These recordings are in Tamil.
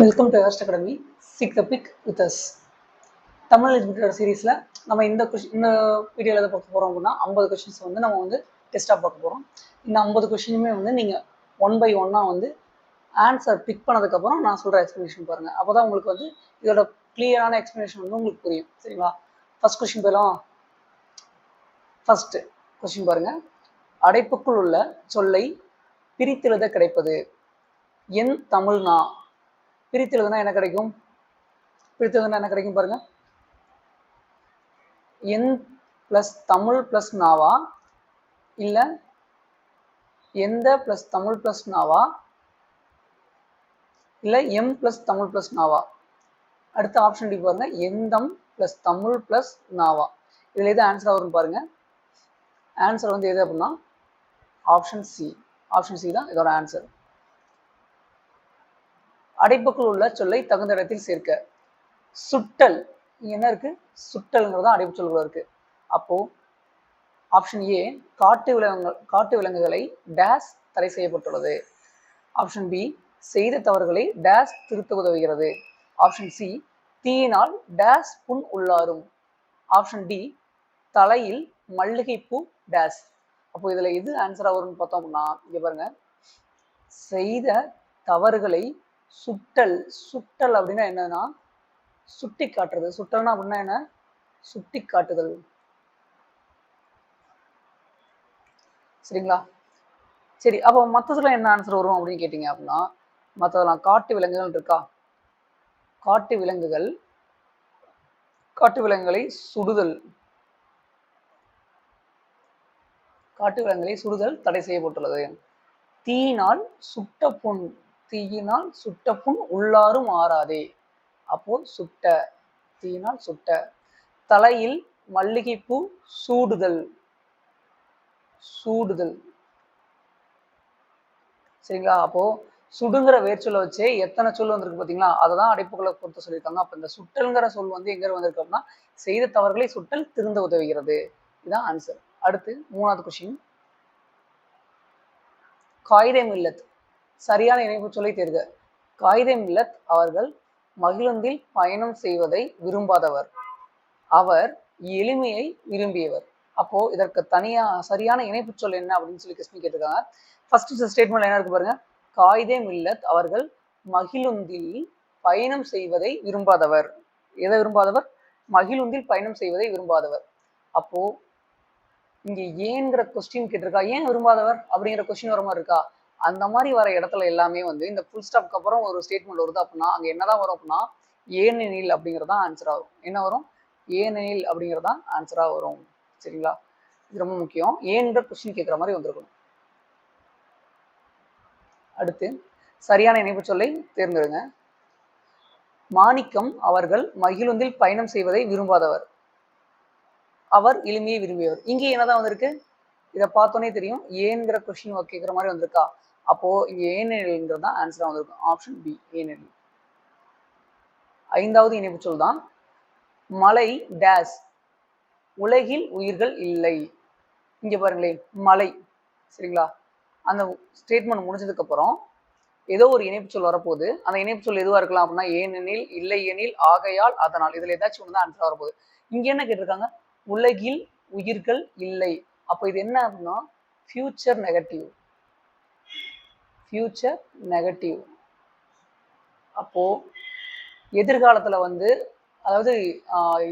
Welcome to Everest academy. Seek the peak with us. Tamil literature சீரீஸில் நம்ம இந்த வீடியோவில் எதை பார்க்க போகிறோம் அப்படின்னா 50 கொஷின்ஸ் வந்து நம்ம வந்து டெஸ்ட்டாக பார்க்க போகிறோம். இந்த 50 கொஷினுமே வந்து நீங்கள் 1 by 1 வந்து ஆன்சர் பிக் பண்ணதுக்கப்புறம் நான் சொல்கிற எக்ஸ்ப்ளனேஷன் பாருங்கள். அப்போ தான் உங்களுக்கு வந்து இதோட கிளியரான எக்ஸ்ப்ளனேஷன் வந்து உங்களுக்கு புரியும். சரிங்களா? ஃபர்ஸ்ட் கொஷின் போயிடலாம். ஃபர்ஸ்ட் கொஷின் பாருங்கள். அடைப்புக்குள் உள்ள சொல்லை பிரித்தெழுத கிடைப்பது என் தமிழ்னா. பிரித்தெழுதுனா என்ன கிடைக்கும்? பிரித்தெழுதுனா என்ன கிடைக்கும் பாருங்க. என் பிளஸ் தமிழ் பிளஸ் நாவா, இல்ல எந்த பிளஸ் தமிழ் பிளஸ் நாவா, இல்ல எம் பிளஸ் தமிழ் பிளஸ் நாவா. அடுத்த ஆப்ஷன் டி பாருங்க. எந்தம் பிளஸ் தமிழ் பிளஸ் நாவா. இதுல எது ஆன்சர் வரும் பாருங்க. ஆன்சர் வந்து எது அப்படின்னா ஆப்ஷன் சி. ஆப்ஷன் சி தான் இதோட ஆன்சர். அடைப்புக்குள் உள்ள சொல்லை தகுந்த இடத்தில் சேர்க்க. சுட்டல் என்ன இருக்கு? சுட்டல்ங்கிறது தான் அடைப்பு சொல்கள் இருக்கு. அப்போ ஆப்ஷன் ஏ காட்டு விலங்குகளை டேஸ் தடை செய்யப்பட்டுள்ளது. ஆப்ஷன் பி செய்த தவறுகளை டேஸ் திருத்த உதவுகிறது. ஆப்ஷன் சி தீயினால் டேஸ் புண் உள்ளாரும். ஆப்ஷன் டி தலையில் மல்லிகைப்பூ டேஸ். அப்போ இதுல எது ஆன்சரா வரும்னு பார்த்தோம் அப்படின்னா இங்க பாருங்க. செய்த தவறுகளை சுட்டல். சுட்டல் அப்படின்னா என்னன்னா சுட்டி காட்டுறது. சுட்டல்னா அப்படின்னா என்ன? சுட்டி காட்டுதல். சரிங்களா? சரி, அப்போ மற்றதுலாம் என்ன ஆன்சர் வரும் அப்படின்னு கேட்டீங்க அப்படின்னா மற்றதெல்லாம் காட்டு விலங்குகள் இருக்கா. காட்டு விலங்குகளை சுடுதல். காட்டு விலங்குகளை சுடுதல் தடை செய்யப்பட்டுள்ளது. தீயினால் சுட்ட புண் உள்ளாரும் ஆறாதே. அப்போ சுட்ட, தீயினால் சுட்ட. தலையில் மல்லிகைப்பூ சூடுதல். சரிங்களா? அப்போ சுடுங்கிற வேர்ச்சொல்லை வச்சு எத்தனை சொல் வந்திருக்கு பார்த்தீங்களா? அதை தான் அடைப்புகளை பொறுத்து சொல்லியிருக்காங்க. அப்போ இந்த சுட்டல்ங்கிற சொல் வந்து எங்க வந்திருக்கு அப்படின்னா செய்த தவறுகளை சுட்டல் திருந்த உதவுகிறது. இதுதான் ஆன்சர். அடுத்து 3வது கொஸ்டின். காயிதே மில்லத் சரியான இணைப்பு சொல்லை தேர்க. காயிதே மில்லத் அவர்கள் மகிழுந்தில் பயணம் செய்வதை விரும்பாதவர். அவர் எளிமையை விரும்பியவர். அப்போ இதற்கு தனியா சரியான இணைப்பு சொல் என்ன அப்படின்னு சொல்லி கொஸ்டின் கேட்டிருக்காங்க. ஃபர்ஸ்ட் ஸ்டேட்மெண்ட் என்ன இருக்கு பாருங்க. காயிதே மில்லத் அவர்கள் மகிழுந்தில் பயணம் செய்வதை விரும்பாதவர். எதை விரும்பாதவர்? மகிழுந்தில் பயணம் செய்வதை விரும்பாதவர். அப்போ இங்க ஏங்கிற கொஸ்டின் கேட்டிருக்கா. ஏன் விரும்பாதவர் அப்படிங்கிற கொஸ்டின் வர மாதிரி இருக்கா? அந்த மாதிரி வர இடத்துல எல்லாமே வந்து இந்த ஃபுல் ஸ்டாப்க்கு அப்புறம் ஒரு ஸ்டேட்மெண்ட் வருது அப்படின்னா அங்க என்னதான் வரும் அப்படின்னா ஏனெனில் அப்படிங்கிறதா ஆன்சரா வரும். என்ன வரும்? ஏனெனில் அப்படிங்கிறதா ஆன்சரா வரும். சரிங்களா? இது ரொம்ப முக்கியம். ஏன்ற கொஸ்டின் கேட்குற மாதிரி வந்திருக்கணும். அடுத்து சரியான இணைப்பு சொல்லை தேர்ந்தெடுங்க. மாணிக்கம் அவர்கள் மகிழுந்தில் பயணம் செய்வதை விரும்பாதவர். அவர் எளிமையை விரும்பியவர். இங்கே என்னதான் வந்திருக்கு? இதை பார்த்தோன்னே தெரியும் ஏன்கிற கொஸ்டின் கேட்குற மாதிரி வந்திருக்கா. அப்போ இங்க ஏனெனில்ங்கிறது தான் ஆன்சரா வந்திருக்கும். ஆப்ஷன் பி ஏனெனில். 5வது இணைப்பு சொல் தான் மலை டேஸ் உலகில் உயிர்கள் இல்லை. இங்க பாருங்களேன் மலை. சரிங்களா? அந்த ஸ்டேட்மெண்ட் முடிஞ்சதுக்கு அப்புறம் ஏதோ ஒரு இணைப்பு சொல் வரப்போகுது. அந்த இணைப்பு சொல் எதுவா இருக்கலாம் அப்படின்னா ஏனெனில், இல்லை எனில், ஆகையால், அதனால். இதுல ஏதாச்சும் ஒன்று தான் ஆன்சர் வரப்போகுது. இங்க என்ன கேட்டிருக்காங்க? உலகில் உயிர்கள் இல்லை. அப்போ இது என்ன அப்படின்னா ஃபியூச்சர் நெகட்டிவ். அப்போ எதிர்காலத்துல வந்து அதாவது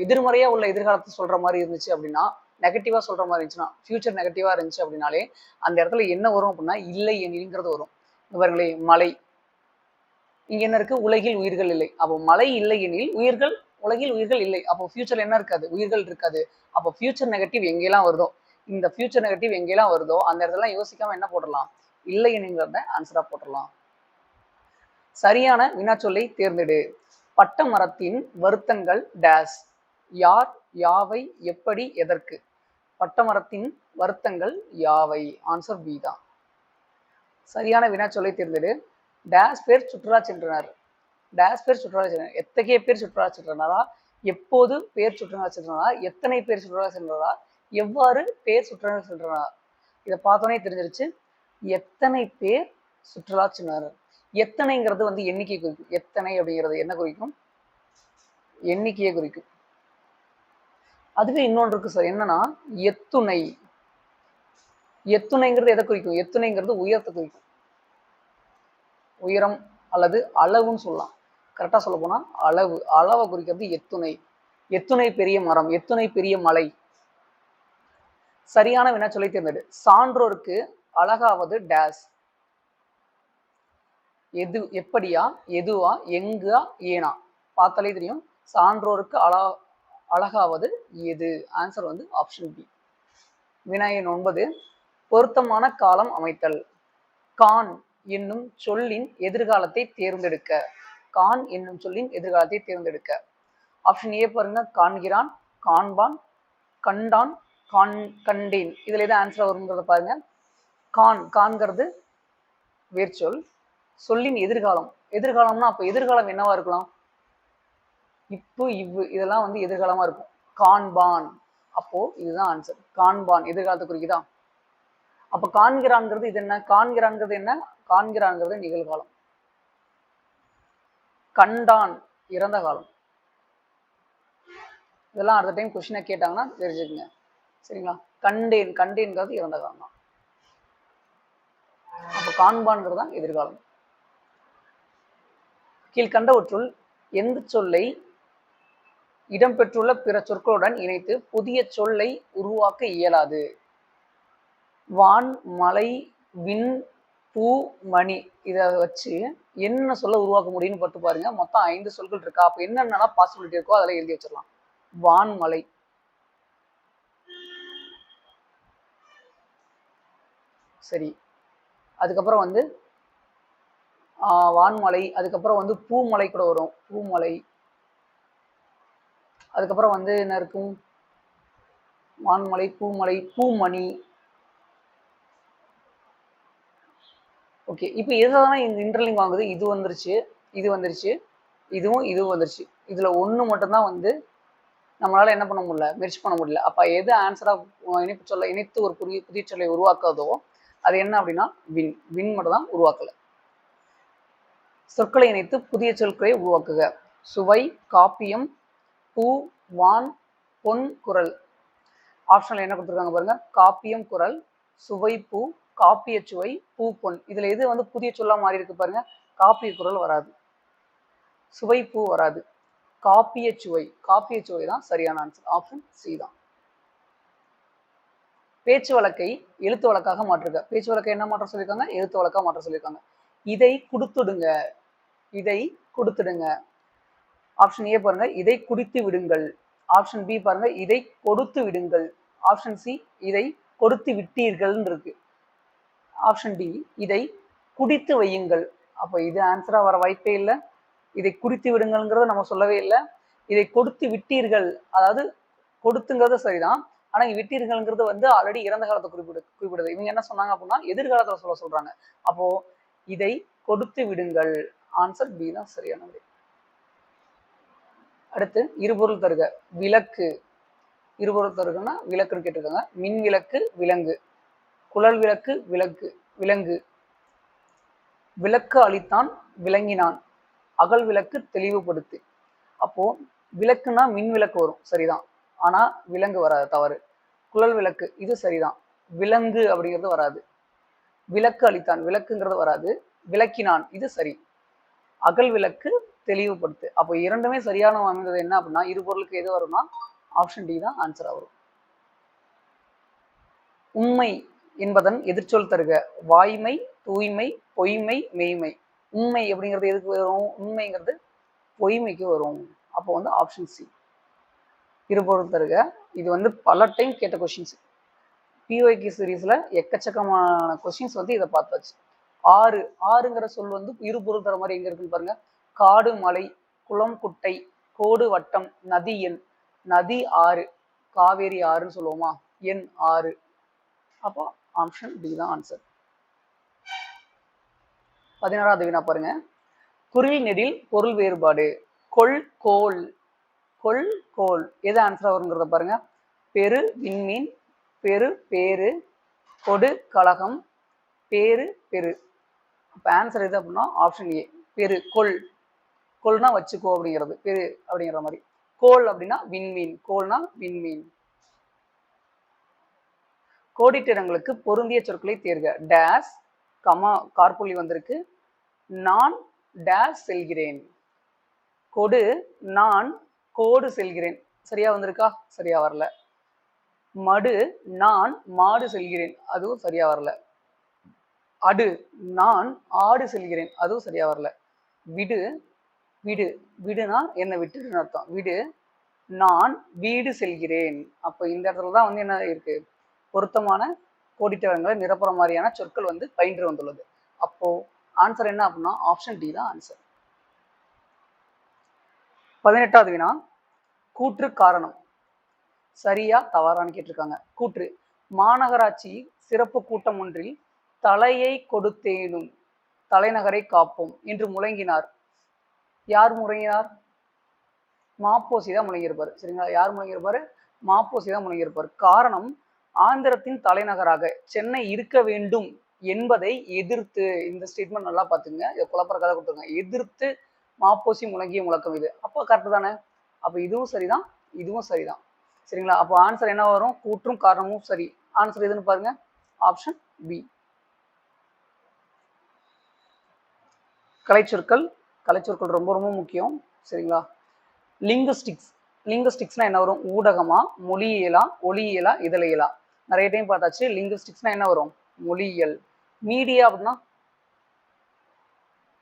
எதிர்மறையா உள்ள எதிர்காலத்தை சொல்ற மாதிரி இருந்துச்சு அப்படின்னா நெகட்டிவா சொல்ற மாதிரி இருந்துச்சுன்னா ஃபியூச்சர் நெகட்டிவா இருந்துச்சு அப்படின்னாலே அந்த இடத்துல என்ன வரும் அப்படின்னா இல்லை எனில்ங்கிறது வரும். இவர்களே மலை. இங்க என்ன இருக்கு? உலகில் உயிர்கள் இல்லை. அப்போ மலை இல்லை எனில் உலகில் உயிர்கள் இல்லை. அப்போ ஃபியூச்சர் என்ன இருக்காது? உயிர்கள் இருக்காது. அப்போ ஃபியூச்சர் நெகட்டிவ் எங்கெல்லாம் வருதோ இந்த ஃபியூச்சர் நெகட்டிவ் எங்கெல்லாம் வருதோ அந்த இடத்துல யோசிக்காம என்ன போடலாம்? இல்லை என்கிறத ஆன்சரா போட்டுடலாம். சரியான வினாச்சொல்லை தேர்ந்தெடு. பட்ட மரத்தின் வருத்தங்கள் டேஸ். யார், யாவை, எப்படி, எதற்கு. பட்ட மரத்தின் வருத்தங்கள் யாவை. ஆன்சர் பி தான். சரியான வினாச்சொல்லை தேர்ந்தெடு. டேஸ் பேர் சுற்றுலா சென்றனர். எத்தகைய பேர் சுற்றுலா சென்றனரா? எப்போது பேர் சுற்றுலா சென்றனரா? எத்தனை பேர் சுற்றுலா சென்றனரா? எவ்வாறு பேர் சுற்றுலா சென்றனரா? இதை பார்த்தோன்னே தெரிஞ்சிருச்சு. எத்தனை பேர் சுற்றுலா சென்றனர். எத்தனைங்கிறது வந்து எண்ணிக்கை குறிக்கும். எத்தனை அப்படிங்கிறது என்ன குறிக்கும்? எண்ணிக்கையை குறிக்கும். அதுவே இன்னொன்று இருக்கு சார், என்னன்னா எத்துணை. எத்துணைங்கிறது எதை குறிக்கும்? எத்துணைங்கிறது உயரத்தை குறிக்கும். உயரம் அல்லது அளவுன்னு சொல்லலாம். கரெக்டா சொல்ல போனா அளவு. அளவை குறிக்கிறது எத்துணை. எத்துணை பெரிய மரம், எத்துணை பெரிய மலை. சரியான வினாச்சொல்லை தேர்ந்தெடு. சான்றோருக்கு அழகாவது டேஸ். எது, எப்படியா, எதுவா, எங்கா, ஏனா. பார்த்தாலே தெரியும். சான்றோருக்கு அழகாவது எது? ஆன்சர் வந்து ஆப்ஷன் பி. வினா எண் 9, பொருத்தமான காலம் அமைத்தல். கான் என்னும் சொல்லின் எதிர்காலத்தை தேர்ந்தெடுக்க. கான் என்னும் சொல்லின் எதிர்காலத்தை தேர்ந்தெடுக்க. ஆப்ஷன் ஏ பாருங்க, காண்கிறான், காண்பான், கண்டான், கண்டேன். இதுல எது ஆன்சர் வருங்கிறத பாருங்க. காண்கிறது வேர்ச்சொல். சொல்லின் எதிர்காலம். எதிர்காலம்னா அப்ப எதிர்காலம் என்னவா இருக்கலாம்? இப்போ இவ்வு இதெல்லாம் வந்து எதிர்காலமா இருக்கும். காண்பான், அப்போ இதுதான் ஆன்சர். காண்பான் எதிர்காலத்தை குறிக்குதா? அப்ப காண்கிறான்ங்கிறது இது என்ன? காண்கிறான்ங்கிறது என்ன? காண்கிறான்ங்கிறது நிகழ்காலம். கண்டான் இறந்த காலம். இதெல்லாம் அடுத்த டைம் கொஸ்டினை கேட்டாங்கன்னா தெரிஞ்சுக்கங்க. சரிங்களா? கண்டேன்ங்கிறது இறந்த காலம் தான். அப்ப காண்பான்ங்கிறது தான் எதிர்காலம். கீழ்கண்டவற்றுள் எந்த சொல்லை இடம்பெற்றுள்ள பிற சொற்களுடன் இணைத்து புதிய சொல்லை உருவாக்க இயலாது? வான், மலை, விண், பூ, மணி. இதை வச்சு என்ன சொல்ல உருவாக்க முடியும்னு பட்டு பாருங்க. மொத்தம் 5 சொற்கள் இருக்கா. அப்ப என்னென்னலாம் பாசிபிலிட்டி இருக்கோ அதெல்லாம் எழுதி வச்சிடலாம். வான், மலை, சரி. அதுக்கப்புறம் வந்து வான்மலை, அதுக்கப்புறம் வந்து பூமலை கூட வரும். பூமலை. அதுக்கப்புறம் வந்து என்ன இருக்கும்? வான்மலை, பூமலை, பூமணி. ஓகே, இப்போ எதுதான் இந்த இன்டர்லிங்க் வாங்குது? இது வந்துருச்சு, இது வந்துருச்சு, இதுவும் வந்துருச்சு. இதுல ஒண்ணு மட்டும்தான் வந்து நம்மளால என்ன பண்ண முடியல, மெர்ஜ் பண்ண முடியல. அப்ப எது ஆன்சரா இணைத்து ஒரு புதிய சொல்லை உருவாக்குறதோ அது என்ன அப்படின்னா வின் மட்டும் தான் உருவாக்கல. சொற்களை இணைத்து புதிய சொற்களை உருவாக்குக. சுவை, காப்பியம், பூ, வான், பொன், குரல். ஆப்ஷன்ல என்ன கொடுத்துருக்காங்க பாருங்க. காப்பியம், குரல், சுவை, பூ, காப்பிய சுவை, பூ, பொன். இதுல எது வந்து புதிய சொல்லா மாறி இருக்கு பாருங்க. காப்பிய குரல் வராது, சுவை, பூ வராது, காப்பிய சுவை தான் சரியான ஆன்சர். ஆப்ஷன் சி தான். பேச்சு வழக்கை எழுத்து வழக்காக மாற்றுக. பேச்சு வழக்கை என்ன மாற்ற சொல்லியிருக்காங்க? எழுத்து வழக்காக மாற்ற சொல்லியிருக்காங்க. இதை கொடுத்துடுங்க. ஆப்ஷன் ஏ பாருங்க, இதை குடித்து விடுங்கள். ஆப்ஷன் பி பாருங்க, இதை கொடுத்து விடுங்கள். ஆப்ஷன் சி, இதை கொடுத்து விட்டீர்கள் இருக்கு. ஆப்ஷன் டி, இதை குடித்து வையுங்கள். அப்ப இது ஆன்சரா வர வாய்ப்பே இல்லை. இதை குடித்து விடுங்கள்ங்கிறத நம்ம சொல்லவே இல்லை. இதை கொடுத்து விட்டீர்கள், அதாவது கொடுத்துங்கிறது சரிதான். ஆனா விட்டீர்கள்ங்கிறது வந்து ஆல்ரெடி இறந்த காலத்தை குறிப்பிடுது. இவங்க என்ன சொன்னாங்க அப்படின்னா எதிர்காலத்துல சொல்றாங்க. அப்போ இதை கொடுத்து விடுங்கள். ஆன்சர் பி தான் சரியான விடை. அடுத்து இருபொருள் தருக. விளக்கு. இருபொருள் தருகன்னா விளக்குன்னு கேட்டிருக்காங்க. மின் விளக்கு, விலங்கு. குழல் விளக்கு, விலங்கு. விளக்கு அளித்தான், விளங்கினான். அகல் விளக்கு தெளிவுபடுத்து. அப்போ விளக்குன்னா மின் விளக்கு வரும், சரிதான். ஆனா விலங்கு வராது, தவறு. குழல் விளக்கு இது சரிதான். விலங்கு அப்படிங்கிறது வராது. விளக்கு அளித்தான், விளக்குங்கிறது வராது. விளக்கினான் இது சரி. அகல் விளக்கு தெளிவுபடுத்து. அப்போ இரண்டுமே சரியான அமைந்தது என்ன அப்படின்னா இரு பொருளுக்கு எது வரும்னா ஆப்ஷன் டி தான் ஆன்சரா வரும். உண்மை என்பதன் எதிர்ச்சொல் தருக. வாய்மை, தூய்மை, பொய்மை, மெய்மை. உண்மை அப்படிங்கிறது எதுக்கு வரும்? உண்மைங்கிறது பொய்மைக்கு வரும். அப்போ வந்து ஆப்ஷன் சி. இருபொருள் தருக. இது வந்து பல டைம் கேட்ட கொஸ்டின்ஸ். பிஒய்க்கு சீரீஸ்ல எக்கச்சக்கமான கொஸ்டின்ஸ் வந்து இதை பார்த்தாச்சு. ஆறுங்கிற சொல் வந்து இருபொருள் தர மாதிரி எங்க இருக்குன்னு பாருங்க. காடு, மலை, குளம், குட்டை, கோடு, வட்டம், நதி, எண். நதி ஆறு, காவேரி ஆறுன்னு சொல்லுவோமா, எண் 6. அப்போ ஆப்ஷன் டி தான் ஆன்சர். 16வது வினா பாருங்க. குறில் நெடில் பொருள் வேறுபாடு. கொள், கோல் எது ஆன்சரா வருங்கிறத பாருங்க. பெரு, விண்மீன், பெரு, பேரு, கொடு, கழகம், பேரு, பெரு. அப்போ ஆன்சர் எது அப்படின்னா ஆப்ஷன் ஏ, பெரு. கொல், கொல்னா வச்சுக்கோ அப்படிங்கிறது, பெரு அப்படிங்கிற மாதிரி. கோல் அப்படின்னா விண்மீன், கோல்னா விண்மீன். கோடிட்டிடங்களுக்கு பொருந்திய சொற்களை தேர்க. டேஸ், கமா, கார்புள்ளி வந்திருக்கு. நான் டேஸ் செல்கிறேன். கொடு, நான் கோடு செல்கிறேன். சரியா வந்திருக்கா? சரியா வரல. மடு, நான் மாடு செல்கிறேன். அதுவும் சரியா வரல. அடு, நான் ஆடு செல்கிறேன். அதுவும் சரியா வரல. விடு, விடு, விடுனா என்ன விட்டுன்னு அர்த்தம். விடு, நான் வீடு செல்கிறேன். அப்போ இந்த இடத்துல தான் வந்து என்ன இருக்கு, பொருத்தமான கோடிட்டவங்களை நிரப்புற மாதிரியான சொற்கள் வந்து பயின்று வந்துள்ளது. அப்போ ஆன்சர் என்ன அப்படின்னா ஆப்ஷன் டி தான் ஆன்சர். 18வது வினா, கூற்று காரணம் சரியா தவறான்னு கேட்டிருக்காங்க. கூற்று, மாநகராட்சி சிறப்பு கூட்டம் ஒன்றில் தலையை கொடுத்தேனும் தலைநகரை காப்போம் என்று முழங்கினார். யார் முழங்கினார்? மாப்போசி தான் முழங்கியிருப்பார். சரிங்களா? யார் முழங்கியிருப்பாரு? மாப்போசி தான் முழங்கியிருப்பார். காரணம், ஆந்திரத்தின் தலைநகராக சென்னை இருக்க வேண்டும் என்பதை எதிர்த்து. இந்த ஸ்டேட்மெண்ட் நல்லா பார்த்துங்க, இதை குழப்பற கதை கொடுத்துருங்க. எதிர்த்து மாப்போசி முழங்கிய முழக்கம் இது. அப்போ கரெக்டு தானே? அப்போ இதுவும் சரிதான், இதுவும் சரிதான். சரிங்களா? அப்போ ஆன்சர் என்ன வரும்? கூற்றும் காரணமும் சரி. ஆன்சர் எதுன்னு பாருங்க, ஆப்ஷன் பி. கலைச்சொற்கள், கலைச்சொற்கள் ரொம்ப ரொம்ப முக்கியம். சரிங்களா? லிங்குஸ்டிக்ஸ், லிங்குஸ்டிக்ஸ்னா என்ன வரும்? ஊடகமா, மொழியியலா, ஒளியியலா, இதழியலா? நிறைய டைம் பார்த்தாச்சு. லிங்குஸ்டிக்ஸ்னா என்ன வரும்? மொழியியல். மீடியா அப்படின்னா,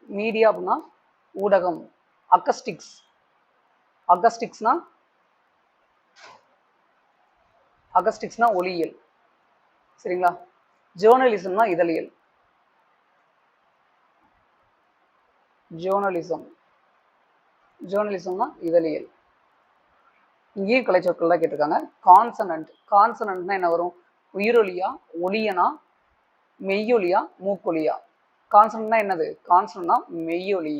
மீடியா அப்படின்னா ஊடகம். அகஸ்டிக்ஸ், அகஸ்டிக்ஸ்னா, அகஸ்டிக்ஸ்னா ஒளியியல். சரிங்களா? ஜேர்னலிசம்னா இதழியல். ஜேர்னலிசம், ஜேர்னலிசம்னா இதழியல். இங்கேயும் கலைச்சொற்கள் தான் கேட்டிருக்காங்க. கான்சனன்ட், கான்சனன்ட்னா என்ன வரும்? உயிரொலியா, ஒளியனா, மெய்யொலியா, மூக்கொலியா? கான்சனன்ட்னா என்னது? கான்சனன்ட்னா மெய்யொலி.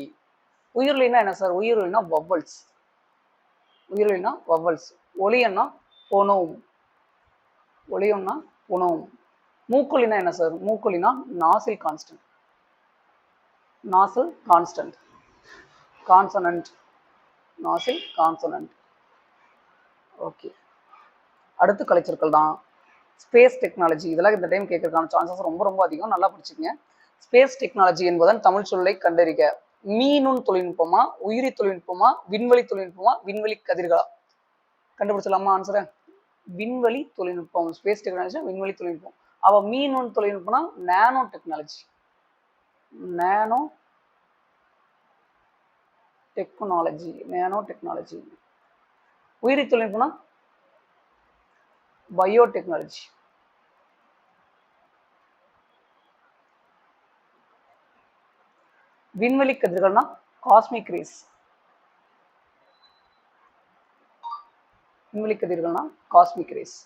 உயிரொலினா என்ன சார்? உயிரொலினா வவ்வல்ஸ், உயிரொலினா வவ்வல்ஸ். ஒளியன்னா பொனோம், ஒளியம்னா புனோம். மூக்கொலினா என்ன சார்? மூக்கொலினா nasal consonant, nasal consonant. Consonant, nasal consonant. Okay, அடுத்து கலைச்சொற்கள் தான். ஸ்பேஸ் டெக்னாலஜி, இதெல்லாம் இந்த டைம் கேட்கறதுக்கான சான்சஸ் ரொம்ப ரொம்ப அதிகம். நல்லா படிச்சுக்கங்க. ஸ்பேஸ் டெக்னாலஜி என்பதன் தமிழ் சொல்லை கண்டறிக. மீனுண் தொழில்நுட்பமா, உயிரி தொழில்நுட்பமா, விண்வெளி தொழில்நுட்பமா, விண்வெளி கதிர்களா? கண்டுபிடிச்சலாமா ஆன்சரை? விண்வெளி தொழில்நுட்பம். ஸ்பேஸ் டெக்னாலஜி விண்வெளி தொழில்நுட்பம். அவ மீன் தொழில்நுட்பம்னா nano technology, nano technology, nano technology. உயிரி தொழில்நுட்பம்னா பயோ டெக்னாலஜி. விண்வெளி கதிர்கள்னா காஸ்மிக் ரேஸ், விண்வெளி கதிர்கள்னா காஸ்மிக் ரேஸ்.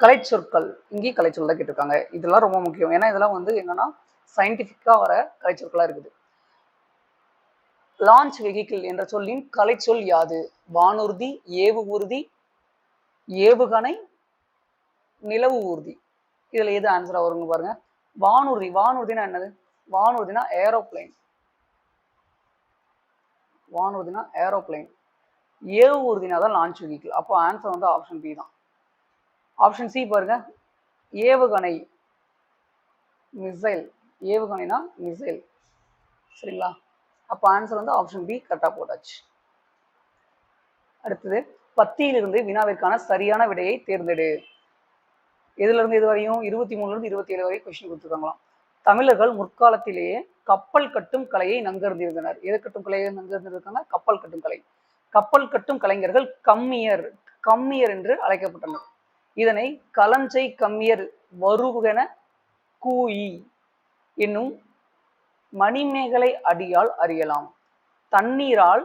கலைச்சொற்கள், இங்கேயும் கலைச்சொல் தான் கேட்டிருக்காங்க. இதெல்லாம் ரொம்ப முக்கியம். ஏன்னா இதெல்லாம் வந்து என்னன்னா சயின்டிபிக்கா வர கலைச்சொற்களா இருக்குது. லான்ச் வெஹிக்கிள் என்ற சொல்லின் கலைச்சொல் யாது? வானூர்தி, ஏவு ஊர்தி, ஏவுகணை, நிலவு ஊர்தி. இதுல எது ஆன்சரா வருங்க பாருங்க. வானூர்தி, வானூர்தினா என்னது? வானூர்தினா ஏரோப்ளைன், வானூர்தினா ஏரோப்ளைன். ஏவு ஊர்தினா தான் லான்ச் வெஹிக்கிள். அப்போ ஆன்சர் வந்து ஆப்ஷன் பி தான். ஆப்ஷன் சி பாருங்க, ஏவுகணை, மிசைல். ஏவுகணைனா மிசைல். சரிங்களா? அப்போ ஆன்சர் வந்து ஆப்ஷன் பி கரெக்டாக போட்டாச்சு. அடுத்தது, பத்தியிலிருந்து வினாவிற்கான சரியான விடையை தேர்ந்தெடு. எதுல இருந்து இது வரையும்? 23 இருந்து 27 வரை கொஸ்டின் கொடுத்துருக்காங்களாம். தமிழர்கள் முற்காலத்திலேயே கப்பல் கட்டும் கலையை நன்கறிந்திருந்தனர். எது கட்டும் கலையை நன்கறிந்திருக்காங்க? கப்பல் கட்டும் கலை. கப்பல் கட்டும் கலைஞர்கள் கம்மியர், கம்மியர் என்று அழைக்கப்பட்டனர். இதனை களஞ்சை கம்மியர் வருகென கூயி என்னும் மணிமேகலை அடியால் அறியலாம். தண்ணீரால்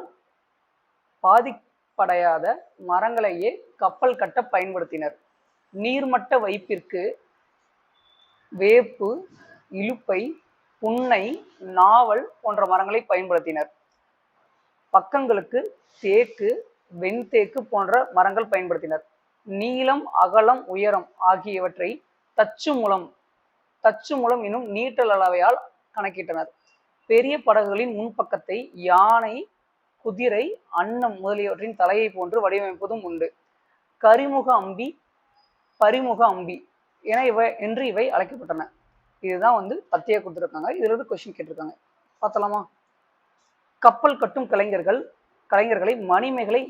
பாதிப்படையாத மரங்களையே கப்பல் கட்ட பயன்படுத்தினர். நீர்மட்ட வைப்பிற்கு வேப்பு, இலுப்பை, புன்னை, நாவல் போன்ற மரங்களை பயன்படுத்தினர். பக்கங்களுக்கு தேக்கு, வெண்தேக்கு போன்ற மரங்கள் பயன்படுத்தினர். நீளம், அகலம், உயரம் ஆகியவற்றை தச்சு மூலம், தச்சு மூலம் என்னும் நீட்டல் அளவையால் கணக்கிட்டனர். பெரிய படகுகளின் முன்பக்கத்தை யானை, குதிரை, அன்னம் முதலியவற்றின் தலையை போன்று வடிவமைப்பதும் உண்டு. கரிமுக அம்பி, பரிமுக அம்பி என்று இவை அழைக்கப்பட்டன. இதுதான் வந்து பத்தியா கொடுத்துருக்காங்க. இதுல இருந்து கொஸ்டின் கேட்டிருக்காங்க, பார்த்தலாமா? கப்பல் கட்டும் கலைஞர்களை மணிமேகலை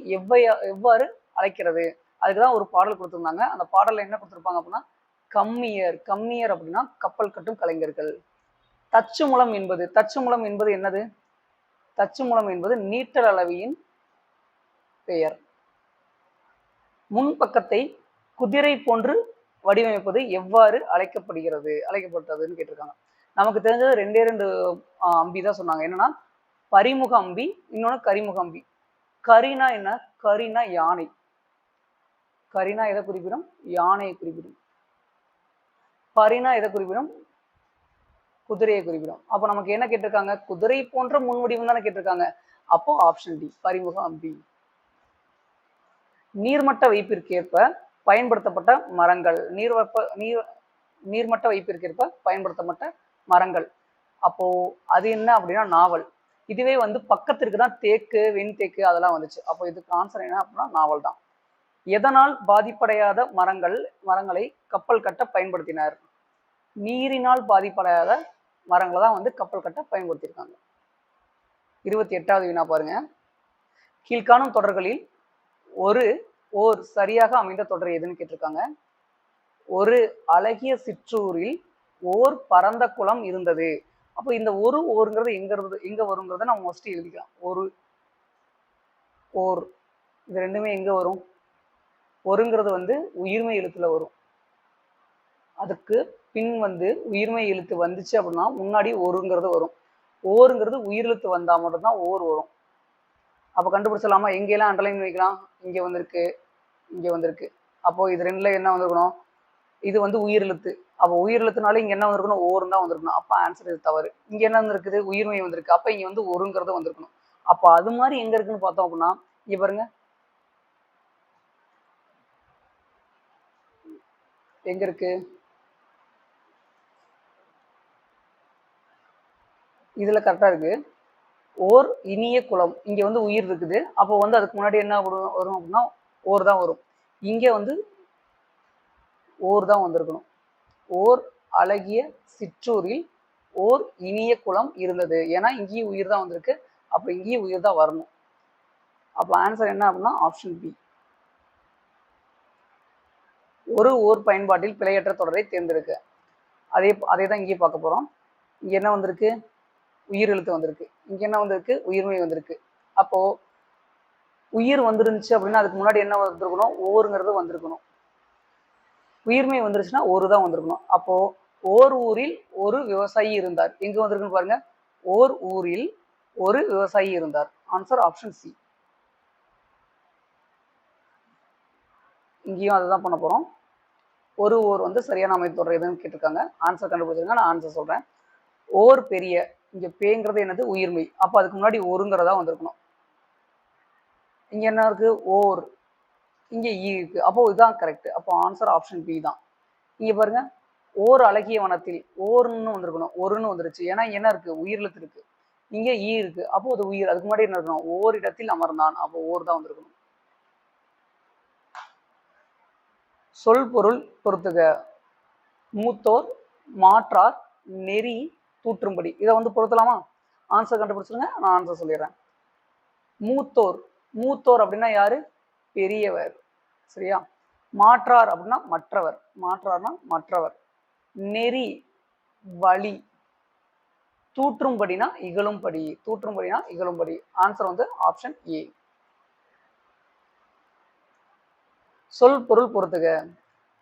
எவ்வாறு அழைக்கிறது? அதுக்குதான் ஒரு பாடல் கொடுத்திருந்தாங்க. அந்த பாடல்ல என்ன கொடுத்திருப்பாங்க அப்படின்னா, கம்மியர் அப்படின்னா கப்பல் கட்டும் கலைஞர்கள். தச்சுமுலம் என்பது என்னது? தச்சுமுலம் என்பது நீட்டல் அளவியின் பெயர். முன்பக்கத்தை குதிரை போன்று வடிவமைப்பது எவ்வாறு அழைக்கப்பட்டதுன்னு கேட்டிருக்காங்க. நமக்கு தெரிஞ்சது ரெண்டு அம்பி தான் சொன்னாங்க. என்னன்னா பரிமுக அம்பி, இன்னொன்னு கரிமுக அம்பி. கரினா என்ன? கரினா யானை. கரினா எதை குறிப்பிடும்? யானையை குறிப்பிடும். பரினா எதை குறிப்பிடும்? குதிரையை குறிப்பிடும். அப்போ நமக்கு என்ன கேட்டிருக்காங்க? குதிரை போன்ற முன்வடிவம் தானே கேட்டிருக்காங்க. அப்போ ஆப்ஷன் டி, பரிமுக அம்பி. நீர்மட்ட வைப்பிற்கேற்ப பயன்படுத்தப்பட்ட மரங்கள். நீர்மட்ட வைப்பிற்கேற்ப பயன்படுத்தப்பட்ட மரங்கள். அப்போ அது என்ன அப்படின்னா நாவல். இதுவே வந்து பக்கத்திற்கு தான் தேக்கு, வெண்தேக்கு அதெல்லாம் வந்துச்சு. அப்போ இதுக்கு ஆன்சர் என்ன அப்படின்னா நாவல் தான். எதனால் பாதிப்படையாத மரங்களை கப்பல் கட்ட பயன்படுத்தினர்? நீரினால் பாதிப்படையாத மரங்களை தான் வந்து கப்பல் கட்ட பயன்படுத்தியிருக்காங்க. 28வது வினா பாருங்க. கீழ்காணும் தொடர்களில் ஓர் சரியாக அமைந்த தொடர் எதுன்னு கேட்டிருக்காங்க. ஒரு அழகிய சிற்றூரில் ஓர் பரந்த குளம் இருந்தது. அப்போ இந்த ஓருங்கிறது எங்க வருங்கிறத நம்ம மோஸ்ட்லி எழுதிக்கலாம். ஓர் இது ரெண்டுமே எங்க வரும்? ஒருங்கிறது வந்து உயிர்மை எழுத்துல வரும். அதுக்கு பின் வந்து உயிர்மை எழுத்து வந்துச்சு அப்படின்னா முன்னாடி ஒருங்கிறது வரும். ஓருங்கிறது உயிரெழுத்து வந்தா மட்டும்தான் ஓர் வரும். அப்போ கண்டுபிடிச்சலாமா? எங்கெல்லாம் அண்டர்லைன் வைக்கலாம்? இங்க வந்திருக்கு, இங்க வந்திருக்கு. அப்போ இது ரெண்டுல என்ன வந்திருக்கணும்? இது வந்து உயிரெழுத்து. அப்போ உயிரெழுத்துனால இங்க என்ன வந்திருக்கணும்? ஓர் தான் வந்திருக்கணும். அப்ப ஆன்சர் இது தவறு. இங்க என்ன வந்திருக்குது? உயிர்மை வந்திருக்கு. அப்ப இங்க வந்து ஒருங்கிறது வந்திருக்கணும். அப்போ அது மாதிரி எங்க இருக்குன்னு பார்த்தோம் அப்படின்னா இங்க பாருங்க, எங்க இருக்கு? இதுல கரெக்டா இருக்கு. ஓர் இனிய குளம். இங்க வந்து உயிர் இருக்குது. அப்போ வந்து அதுக்கு முன்னாடி என்ன வரும் அப்படின்னா ஓர் தான் வரும். இங்க வந்து ஓர் தான் வந்திருக்கணும். ஓர் அழகிய சிற்றூரில் ஓர் இனிய குளம் இருந்தது. ஏன்னா இங்கேயும் உயிர் தான் வந்திருக்கு. அப்ப இங்கேயும் உயிர் தான் வரணும். அப்ப ஆன்சர் என்ன அப்படின்னா ஆப்ஷன் பி. ஓர் பயன்பாட்டில் பிழையற்ற தொடரை தேர்ந்தெடுக்க. அதே தான் இங்கே பார்க்க போறோம். இங்க என்ன வந்திருக்கு? உயிர் எழுத்து வந்திருக்கு. இங்க என்ன வந்திருக்கு? உயிர்மை வந்திருக்கு. அப்போ உயிர் வந்துருந்துச்சு அப்படின்னா அதுக்கு முன்னாடி என்ன வந்திருக்கணும்? ஓருங்கிறது வந்திருக்கணும். உயிர்மை வந்துருச்சுன்னா ஒரு தான் வந்திருக்கணும். அப்போ ஓர் ஊரில் ஒரு விவசாயி இருந்தார். எங்க வந்திருக்குன்னு பாருங்க. ஓர் ஊரில் ஒரு விவசாயி இருந்தார். Answer option C. இங்கேயும் அதுதான் பண்ண போறோம். ஓர் வந்து சரியான அமைப்பு தொடர் எதுன்னு கேட்டிருக்காங்க. ஆன்சர் கண்டுபிடிச்சிருங்க. நான் ஆன்சர் சொல்றேன். ஓர் பெரிய, இங்க பேங்கிறது என்னது? உயிர்மை. அப்ப அதுக்கு முன்னாடி ஒருங்கிறதா வந்திருக்கணும். இங்க என்ன இருக்கு? ஓர். இங்க ஈ இருக்கு. அப்போ இதுதான் கரெக்ட். அப்போ ஆன்சர் ஆப்ஷன் பி தான். இங்க பாருங்க, ஓர் அழகிய வனத்தில் ஓர்னு வந்திருக்கணும். ஒருன்னு வந்துருச்சு. ஏன்னா என்ன இருக்கு? உயிரெழுத்து இருக்கு. இங்க ஈ இருக்கு. அப்போ அது உயிர். அதுக்கு முன்னாடி என்ன இருக்கணும்? ஓரிடத்தில் அமர்ந்தான். அப்போ ஓர் தான் வந்திருக்கணும். சொல் பொருள் பொறுத்துக. மூத்தோர், மாற்றார், நெறி, தூற்றும்படி. இதை வந்து பொருத்தலாமா? ஆன்சர் கண்டுபிடிச்சிருங்க. நான் ஆன்சர் சொல்லிடுறேன். மூத்தோர் அப்படின்னா யாரு? பெரியவர். சரியா? மாற்றார் அப்படின்னா மற்றவர். மாற்றார்னா மற்றவர். நெறி, வழி. தூற்றும்படினா இகழும்படி. தூற்றும்படினா இகழும்படி. ஆன்சர் வந்து ஆப்ஷன் ஏ. சொல் பொருள் பொறுத்துக.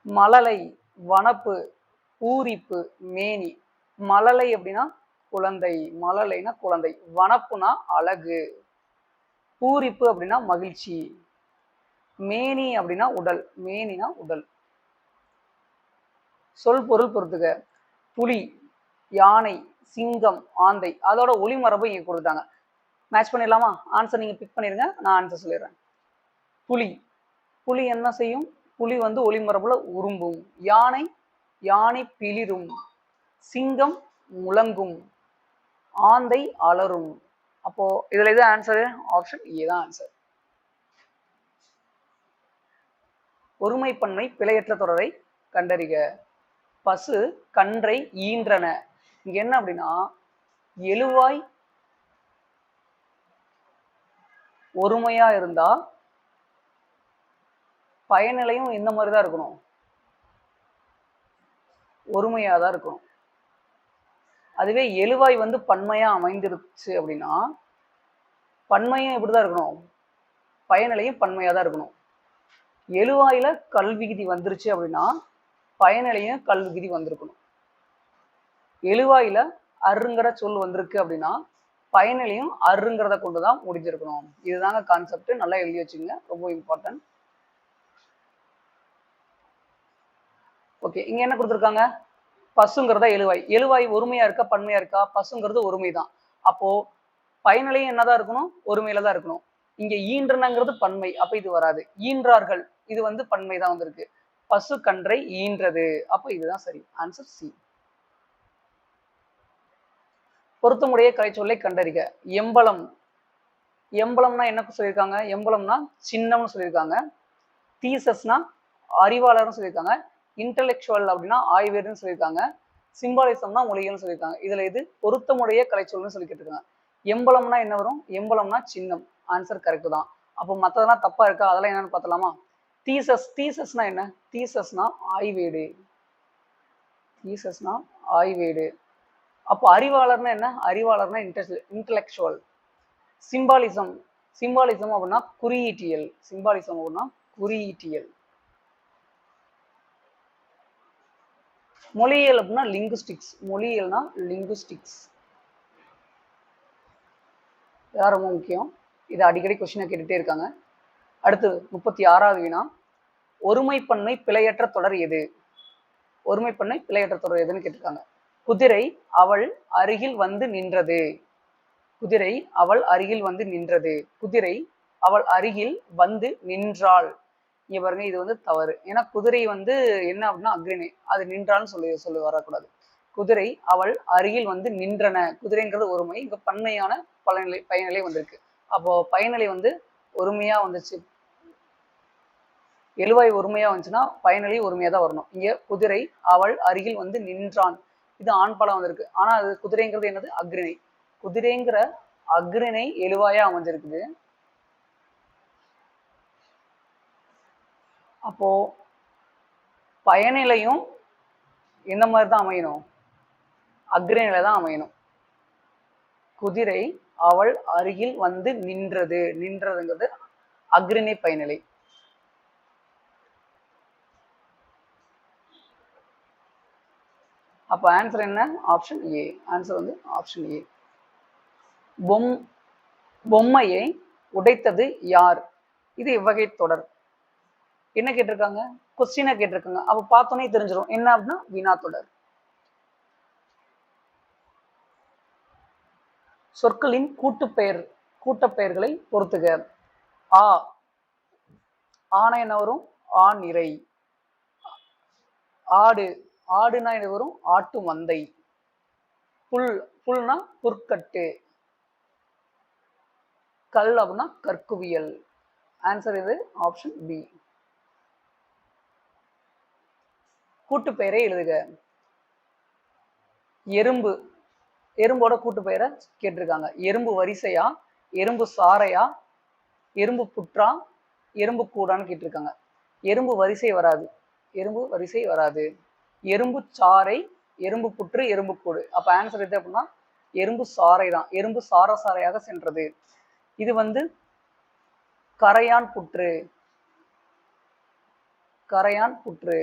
மழலை, வனப்பு, பூரிப்பு, மேனி. மழலை அப்படின்னா குழந்தை. மழலைனா குழந்தை. வனப்புனா அழகு. பூரிப்பு அப்படின்னா மகிழ்ச்சி. மேனி அப்படின்னா உடல். மேனினா உடல். சொல் பொருள் பொறுத்துக. புலி, யானை, சிங்கம், ஆந்தை. அதோட ஒளிமரபு இங்க கொடுத்தாங்க. மேட்ச் பண்ணிடலாமா? ஆன்சர் நீங்க பிக் பண்ணிருங்க. நான் ஆன்சர் சொல்லிடுறேன். புலி என்ன செய்யும்? புலி வந்து ஒளிமரபுல உரும்பும். யானை பிளிரும். சிங்கம் முழங்கும், ஆந்தை அலரும். அப்போ இதுல எது ஆன்சரு? ஆப்ஷன் ஏ தான் ஆன்சர். ஒருமைப்பன்மை பிழையற்ற தொடரை கண்டறிக. பசு கன்றை ஈன்றன. இங்க என்ன அப்படின்னா, எழுவாய் ஒருமையா இருந்தா பயனிலையும் இந்த மாதிரிதான் இருக்கணும், ஒருமையா தான் இருக்கணும். அதுவே எழுவாய் வந்து பன்மையா அமைந்திருச்சு அப்படின்னா பன்மையும் எப்படிதான் இருக்கணும், பயனிலையும் பன்மையா தான் இருக்கணும். எழுவாயில கல்விகுதி வந்துருச்சு அப்படின்னா பயனிலையும் கல்விகுதி வந்திருக்கணும். எழுவாயில அருங்கிற சொல் வந்திருக்கு அப்படின்னா பயனிலையும் அருங்கிறத கொண்டுதான் முடிஞ்சிருக்கணும். இதுதாங்க கான்செப்ட். நல்லா எழுதி வச்சுங்க, ரொம்ப இம்பார்ட்டன்ட். ஓகே, இங்க என்ன கொடுத்துருக்காங்க? பசுங்கிறதா எழுவாய். எழுவாய் ஒருமையா இருக்கா பன்மையா இருக்கா? பசுங்கிறது ஒருமை தான். அப்போ பயனிலையும் என்னதான் இருக்கணும், ஒருமையில தான் இருக்கணும். இங்க ஈன்றனங்கிறது பன்மை, அப்ப இது வராது. ஈன்றார்கள், இது வந்து பன்மை தான் வந்திருக்கு. பசு கன்றை ஈன்றது, அப்ப இதுதான் சரி. Answer C. பொருத்தமுடைய கலைச்சொல்லை கண்டறிக. எம்பலம். எம்பலம்னா என்ன சொல்லியிருக்காங்க? எம்பலம்னா சின்னம்னு சொல்லியிருக்காங்க. தீசஸ்னா அறிவாளர்னு சொல்லியிருக்காங்க. இன்டலெக்சுவல் அப்படின்னா ஆய்வேர்னு சொல்லியிருக்காங்க. சிம்பாலிசம்னா மொழிகள்னு சொல்லியிருக்காங்க. இதுல இது பொருத்தமுடைய கலைச்சொல்னு சொல்லி கேட்டிருக்காங்க. எம்பலம்னா என்ன வரும்? எம்பலம்னா சின்னம். ஆன்சர் கரெக்ட் தான். அப்போ மற்றதெல்லாம் தப்பா இருக்கா? அதெல்லாம் என்னன்னு பார்த்தலாமா? தீசஸ். தீசஸ்னா என்ன? தீசஸ்னா ஆய்வேடு. தீசஸ்னா ஆய்வேடு. அப்போ அறிவாளர்னா என்ன? அறிவாளர்னா இன்டலெக்சுவல். சிம்பாலிசம். சிம்பாலிசம் அப்படின்னா குறியீட்டியல். சிம்பாலிசம் அப்படின்னா குறியீட்டியல். மொழியியல் அப்படின்னா லிங்குஸ்டிக்ஸ். மொழியியல்னா லிங்குஸ்டிக்ஸ். இதான் ரொம்ப முக்கியம். இதை அடிக்கடி கொஸ்டினை கேட்டுட்டே இருக்காங்க. அடுத்து 36வது வினா. ஒருமைப்பன்மை பிழையற்ற தொடர் எது? ஒருமைப்பன்மை பிழையற்ற தொடர் எதுன்னு கேட்டிருக்காங்க. குதிரை அவள் அருகில் வந்து நின்றது. குதிரை அவள் அருகில் வந்து நின்றது. குதிரை அவள் அருகில் வந்து நின்றாள். இங்க பாருங்க, இது வந்து தவறு. ஏன்னா குதிரை வந்து என்ன அப்படின்னா அக்ரிணை, அது நின்றான்னு சொல்லி வரக்கூடாது. குதிரை அவள் அருகில் வந்து நின்றன. குதிரைங்கிறது ஒருமை, இங்க பன்மையான பயனிலை வந்திருக்கு. அப்போ பயனிலை வந்து ஒருமையா வந்துச்சு. எழுவாய் ஒருமையா வந்துச்சுன்னா பயனிலை ஒருமையா தான் வரணும். இங்க குதிரை அவள் அருகில் வந்து நின்றான், இது ஆண் பலம் வந்திருக்கு. ஆனா அது குதிரைங்கிறது என்னது? அக்ரிணை. குதிரைங்கிற அக்ரிணை எழுவாயா அமைஞ்சிருக்குது. அப்போ பயனிலையும் இந்த மாதிரி தான் அமையணும், அக்ரிணையில தான் அமையணும். குதிரை அவள் அருகில் வந்து நின்றது. நின்றதுங்கிறது அக்ரிணை பயனிலை. அப்ப ஆன்சர் என்ன? Option A. ஆன்சர் வந்து ஆப்ஷன் ஏ. பொம்மையை உடைத்தது யார்? இது இவ்வகை தொடர். என்ன கேட்டிருக்காங்க? கொஸ்டினா கேட்டிருக்காங்க. அப்ப பார்த்தோன்னே தெரிஞ்சிடும் என்ன அப்படின்னா வினா தொடர். சொற்களின் கூட்டப்பெயர்களை பொறுத்துக. ஆ. ஆனா என்ன வரும்? ஆநிறை. ஆடு. ஆடுனா என்ன வரும்? ஆட்டு மந்தை. புல். புல்னா புற்கட்டு. கல் அப்படின்னா கற்குவியல். ஆன்சர் இது ஆப்ஷன் பி. கூட்டுப்பெயரை எழுதுக. எறும்பு. எறும்போட கூட்டுப்பெயரை கேட்டிருக்காங்க. எறும்பு வரிசையா, எறும்பு சாரையா, எறும்பு புற்றா, எறும்பு கூடான்னு கேட்டிருக்காங்க. எறும்பு வரிசை வராது. எறும்பு வரிசை வராது. எறும்பு சாறை, எறும்பு புற்று, எறும்பு கூடு. அப்ப ஆன்சர் எது அப்படின்னா எறும்பு சாறை தான். எறும்பு சாரையாக சென்றது. இது வந்து கரையான் புற்று. கரையான் புற்று.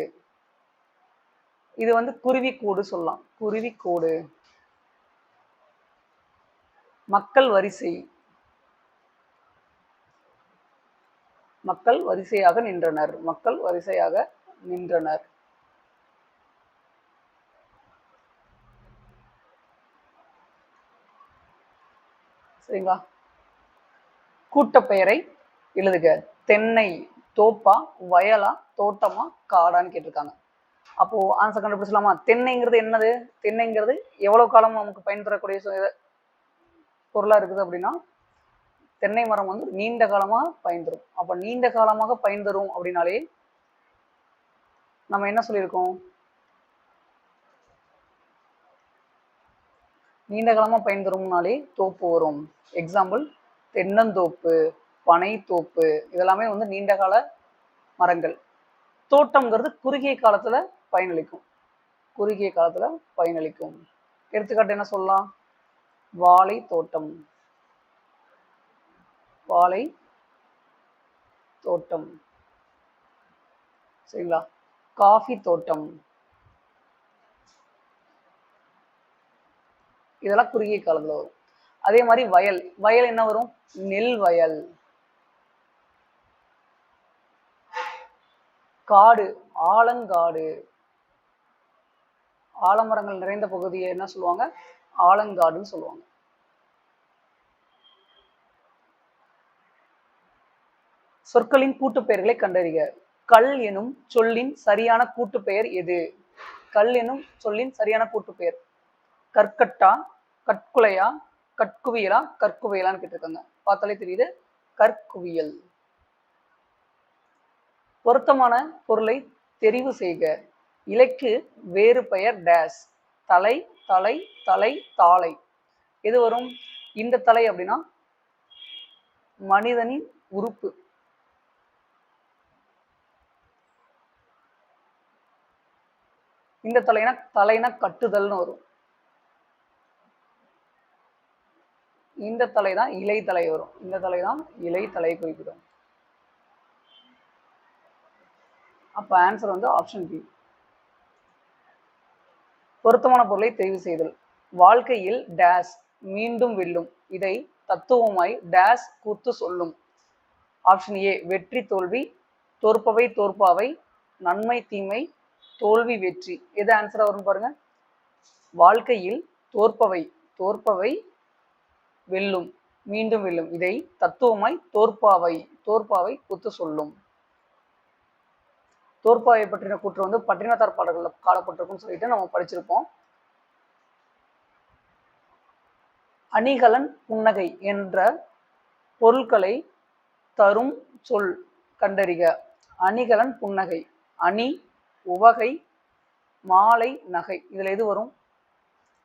இது வந்து குருவிக்கூடு சொல்லலாம். குருவிக்கூடு. மக்கள் வரிசை. மக்கள் வரிசையாக நின்றனர். மக்கள் வரிசையாக நின்றனர். சரிங்களா? கூட்டப்பெயரை எழுதுக. தென்னை தோப்பா, வயலா, தோட்டமா, காடான்னு கேட்டிருக்காங்க. அப்போ ஆன்சர் கண்டுபிடிச்சலாமா? தென்னைங்கிறது என்னது? தென்னைங்கிறது எவ்வளவு காலம் நமக்கு பயன் தரக்கூடிய பொருளா இருக்குது அப்படின்னா, தென்னை மரம் வந்து நீண்ட காலமா பயன் தரும். அப்ப நீண்ட காலமாக பயன் தரும் அப்படின்னாலே நம்ம என்ன சொல்லியிருக்கோம்? நீண்ட காலமா பயன் தரும்னாலே தோப்பு வரும். எக்ஸாம்பிள் தென்னந்தோப்பு, பனை தோப்பு, இதெல்லாமே வந்து நீண்ட கால மரங்கள். தோட்டம்ங்கிறது குறுகிய காலத்துல பயனளிக்கும். குறுகிய காலத்துல பயனளிக்கும். எடுத்துக்காட்டு என்ன சொல்லலாம்? வாழை தோட்டம், வாழை தோட்டம், சரிங்களா? காஃபி தோட்டம், இதெல்லாம் குறுகிய காலத்துல வரும். அதே மாதிரி வயல், வயல் என்ன வரும்? நெல் வயல். காடு, ஆலங்காடு, ஆலமரங்கள் நிறைந்த பகுதியை என்ன சொல்லுவாங்க? ஆலங்காடுன்னு சொல்லுவாங்க. சொற்களின் கூட்டு பெயர்களை கண்டறிக. கல் எனும் சொல்லின் சரியான கூட்டு பெயர் எது? கல் எனும் சொல்லின் சரியான கூட்டு பெயர். கற்கட்டா, கற்குலையா, கற்குவியலா, கற்குவியலான்னு கேட்டிருக்காங்க. பார்த்தாலே தெரியுது, கற்குவியல். பொருத்தமான பொருளை தெரிவு செய்க. இலைக்கு வேறு பெயர் டேஸ். தலை, தலை, தலை, தாளை. எது வரும்? இந்த தலை அப்படின்னா மனிதனின் உறுப்பு. இந்த தலைனா கட்டுதல்னு வரும். இந்த தலை தான் இலை தலை வரும். இந்த தலை தான் இலை தலை குறிப்பிடும். அப்ப ஆன்சர் வந்து ஆப்ஷன் பி. பொருத்தமான பொருளை தெரிவு செய்தல். வாழ்க்கையில் டேஸ் மீண்டும் வெல்லும். இதை தத்துவமாய் டேஸ் கூத்து சொல்லும். ஆப்ஷன் ஏ வெற்றி தோல்வி, தோற்பவை தோற்பாவை, நன்மை தீமை, தோல்வி வெற்றி. எது ஆன்சரா வரும் பாருங்க. வாழ்க்கையில் தோற்பவை, தோற்பவை வெல்லும், மீண்டும் வெல்லும். இதை தத்துவமாய் தோற்பாவை, தோற்பாவை கூத்து சொல்லும். தோற்பாவை பற்றின கூற்று வந்து பட்டினத்தார் பாடல்கள்ல காலப்பட்டிருக்குன்னு சொல்லிட்டு நம்ம படிச்சிருப்போம். அணிகலன் புன்னகை என்ற பொருட்களை தரும் சொல் கண்டறிக. அணிகலன் புன்னகை. அணி, உவகை, மாலை, நகை. இதுல எது வரும்?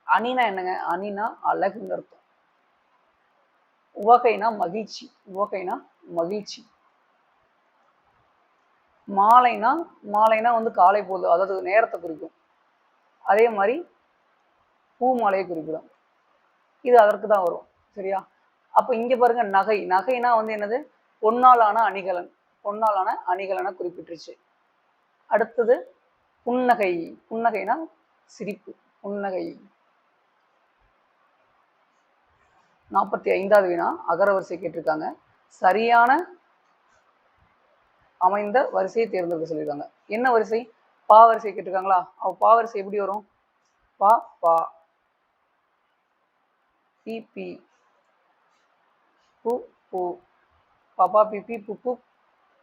அணினா என்னங்க? அணினா அழகுன்னு அர்த்தம். உவகைனா மகிழ்ச்சி, உவகைனா மகிழ்ச்சி. மாலைனா, மாலைனா வந்து காலை பொழுது, அதாவது நேரத்தை குறிக்கும். அதே மாதிரி பூ மாலையை குறிப்பிடும். இது அதற்கு தான் வரும். சரியா? அப்ப இங்க பாருங்க, நகை. நகைனா வந்து என்னது? பொன்னாலான அணிகலன், பொன்னாலான அணிகலனை குறிப்பிட்டுருச்சு. அடுத்தது புன்னகை. புன்னகைனா சிரிப்பு, புன்னகை. 45வது வினா அகரவரிசை கேட்டிருக்காங்க. சரியான அமைந்த வரிசையை தேர்ந்தெடுக்க சொல்லியிருக்காங்க. என்ன வரிசை? பா வரிசை கேட்டிருக்காங்களா? அவ பா வரிசை எப்படி வரும்? பா பா, பி பி, பு பு, பாப்பா பிபி புப்பு,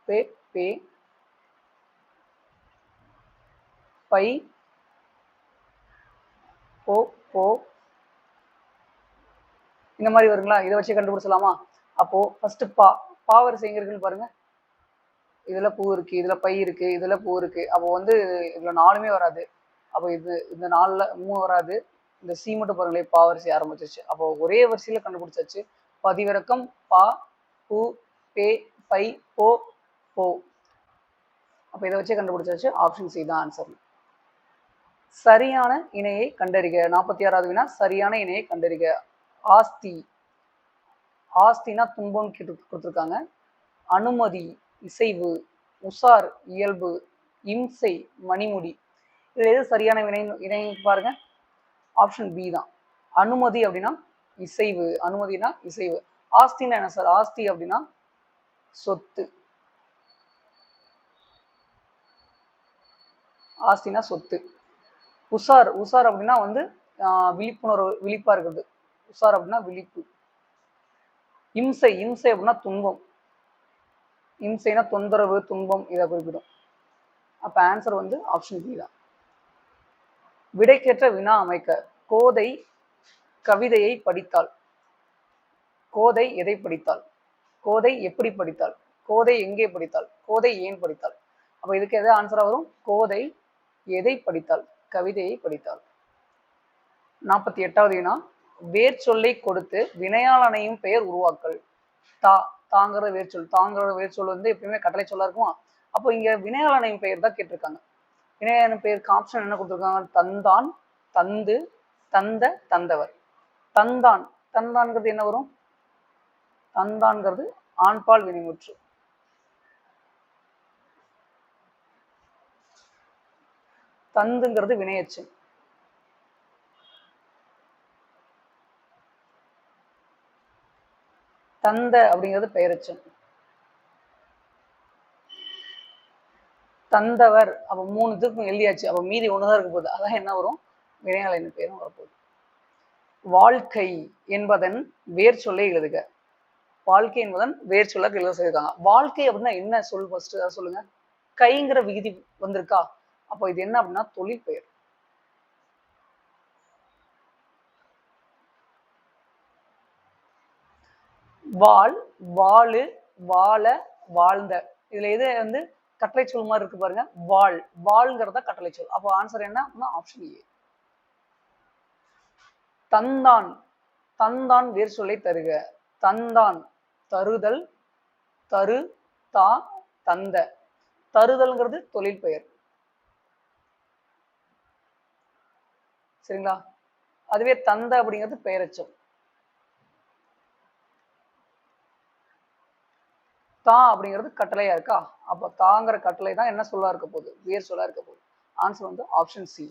பே பே, பை போ போ, இந்த மாதிரி வருங்களா? இதை வச்சு கண்டுபிடிச்சலாமா? அப்போ ஃபர்ஸ்ட் பா, பா வரிசை எங்க இருக்குன்னு பாருங்க. இதுல பூ இருக்கு, இதுல பை இருக்கு, இதுல பூ இருக்கு. அப்போ வந்து இதுல 4மே வராது. அப்போ இந்த 4ல 3 வராது. இந்த சி மட்டும் பாருங்களேன், பா வரிசை ஆரம்பிச்சிருச்சு. அப்போ ஒரே வரிசையில கண்டுபிடிச்சாச்சு. பதிவிறக்கம் பா, பூ, பே, பை, போ, போ. அப்ப இதை வச்சே கண்டுபிடிச்சாச்சு. ஆப்ஷன் சி தான் ஆன்சர். சரியான இணையை கண்டறிக. 46வது வினா சரியான இணையை கண்டறிக. ஆஸ்தி, ஆஸ்தினா துன்பம் கொடுத்துருக்காங்க. அனுமதி இசைவு, உசார் இயல்பு, இம்சை மணிமுடி. இது எது சரியான இணை பாருங்க. ஆப்ஷன் பி தான். அனுமதி அப்படின்னா இசைவு, அனுமதினா இசைவு. ஆஸ்தினா என்ன சார்? ஆஸ்தி அப்படின்னா சொத்து, ஆஸ்தினா சொத்து. உசார், உசார் அப்படின்னா வந்து விழிப்புணர்வு, விழிப்பா இருக்குது. உசார் அப்படின்னா விழிப்பு. இம்சை, இம்சை அப்படின்னா துன்பம். இம்சைனா தொந்தரவு, துன்பம், இதை குறிப்பிடும். அப்ப ஆன்சர் வந்து ஆப்ஷன் பி தான். விடைக்கேற்ற வினா அமைக்க. கோதை கவிதையை படித்தாள். கோதை எதை படித்தாள்? கோதை எப்படி படித்தாள்? கோதை எங்கே படித்தாள்? கோதை ஏன் படித்தாள்? அப்ப இதுக்கு எது ஆன்சரா வரும்? கோதை எதை படித்தாள்? கவிதையை படித்தாள். 48வது வினா, வேர் சொல்லை கொடுத்து வினையால் அணையும் பெயர் உருவாக்கல். தா தாங்கிற வேர்ச்சொல். தாங்கிற வேர்ச்சொல் வந்து எப்பயுமே கட்டளை சொல்லா இருக்குமா? அப்போ இங்க வினையால் அணையும் பெயர் தான் கேட்டிருக்காங்க. வினையான பெயருக்கு ஆப்ஷன் என்ன கொடுத்துருக்காங்க? தந்தான், தந்து, தந்த, தந்தவர். தந்தான். தந்தான்கிறது என்ன வரும்? தந்தான்கிறது ஆண்பால் வினைமுற்று. தந்துங்கிறது வினையச்சு. தந்த அப்படிங்கிறது பெயரச்சம். தந்தவர் அப்ப 3 இதுக்கும் எழுதியாச்சு. அப்ப மீதி ஒண்ணுதான் இருக்க போகுது. அதான் என்ன வரும்? வினையால் என்ன பெயரும் வரப்போகுது. வாழ்க்கை என்பதன் வேர் சொல்லை எழுதுக. வாழ்க்கை என்பதன் வேர் சொல்ல எழுத சொல்லியிருக்காங்க. வாழ்க்கை அப்படின்னா என்ன சொல்? ஃபர்ஸ்ட் அதை சொல்லுங்க. கைங்கிற விகுதி வந்திருக்கா? அப்போ இது என்ன அப்படின்னா தொழில் பெயர். வாழ், வாழு, வாழ, வாழ்ந்த. இதுல எது வந்து கட்டளை சொல் மாதிரி இருக்கு பாருங்க. வாழ். வாழ்ங்கிறத கட்டளை சொல். அப்போ ஆன்சர் என்ன அப்படின்னா ஆப்ஷன் ஏ. தந்தான். தந்தான் வேர் சொல்லை தருக. தந்தான் தருதல், தரு, தா, தந்த. தருதல்ங்கிறது தொழில் பெயர். சரிங்களா? அதுவே தந்த அப்படிங்கிறது பெயரச்சம். தா அப்படிங்கிறது கட்டளையா இருக்கா? அப்ப தாங்கிற கட்டளை தான் என்ன சொல்லா இருக்க போகுது? வேர் சொல்லா இருக்க போகுது. ஆன்சர் வந்து ஆப்ஷன் சி.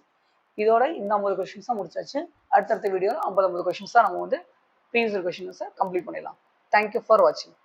இதோட இந்த 50 கொஸ்டின்ஸ் தான் முடிச்சாச்சு. அடுத்தடுத்த வீடியோவில் 50 கொஸ்டின்ஸ் தான் நம்ம வந்து ப்ரீவியஸ் கொஸ்டின்ஸை கம்ப்ளீட் பண்ணிடலாம். தேங்க்யூ ஃபார் வாட்சிங்.